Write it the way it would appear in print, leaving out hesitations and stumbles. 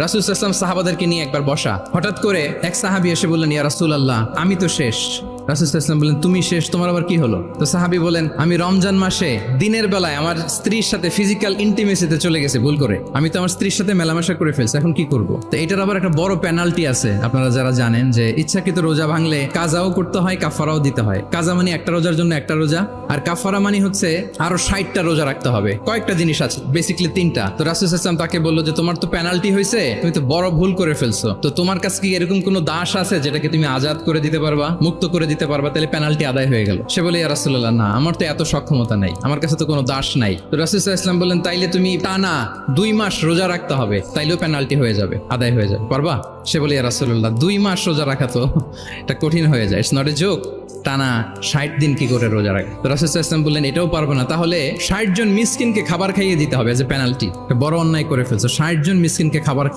রাসূল সাল্লাল্লাহু আলাইহি ওয়াসাল্লাম সাহাবাদেরকে নিয়ে একবার বসা, হঠাৎ করে এক সাহাবী এসে বললেন, ইয়া রাসূলুল্লাহ, আমি তো শেষ। রাসূল সাল্লাল্লাহু আলাইহি ওয়াসাল্লাম বললেন, তুমি শেষ, তোমার আবার কি হলো? তো সাহাবী বলেন, আমি রমজান মাসে দিনের বেলায় আমার স্ত্রীর সাথে ফিজিক্যাল ইন্টিমেসিতে চলে গেছে ভুল করে, আমি তো আমার স্ত্রীর সাথে মেলামেশা করে ফেলছি, এখন কি করব? তো এটার আবার একটা বড় পেনাল্টি আছে, আপনারা যারা জানেন যে ইচ্ছাকৃত রোজা ভাঙলে কাজাও করতে হয়, কাফারাও দিতে হয়। কাজা মানে একটা রোজার জন্য একটা রোজা, আর কাফারা মানে হচ্ছে আরো 60টা রোজা রাখতে হবে। কয়েকটা জিনিস আছে, বেসিক্যালি 3টা। তো রাসূল সাল্লাল্লাহু আলাইহি ওয়াসাল্লাম তাকে বললো যে তোমার তো পেনাল্টি হয়েছে, তুমি তো বড় ভুল করে ফেলছো, তো তোমার কাছে কি এরকম কোনো দাস আছে যেটাকে তুমি আজাদ করে দিতে পারবা, মুক্ত করে দিতে পারবা, তাহলে পেনাল্টি আদায় হয়ে গেল। সে বলে, ইয়া রাসূলুল্লাহ, না, আমার তো এত সক্ষমতা নাই, আমার কাছে তো কোনো দাস নাই। তো রাসূল সাল্লাল্লাহু আলাইহি ওয়াসাল্লাম বললেন, তাইলে তুমি টানা 2 মাস রোজা রাখতে হবে, তাইলেও পেনাল্টি হয়ে যাবে, আদায় হয়ে যাবে, পারবা? সে বলে, ইয়া রাসূলুল্লাহ, 2 মাস রোজা রাখা তো এটা কঠিন হয়ে যায়, ইটস নট এ জোক, টানা 60 দিন কি করে রোজা রাখে? তো রাসূল সাল্লাল্লাহু আলাইহি ওয়াসাল্লাম বললেন, এটাও পারবে না, তাহলে 60 জন মিসকিনকে খাবার খাইয়ে দিতে হবে এজ এ পেনাল্টি। বড় অন্যায় করে ফেলছো, 60 জন মিসকিনকে খাবার খাওয়া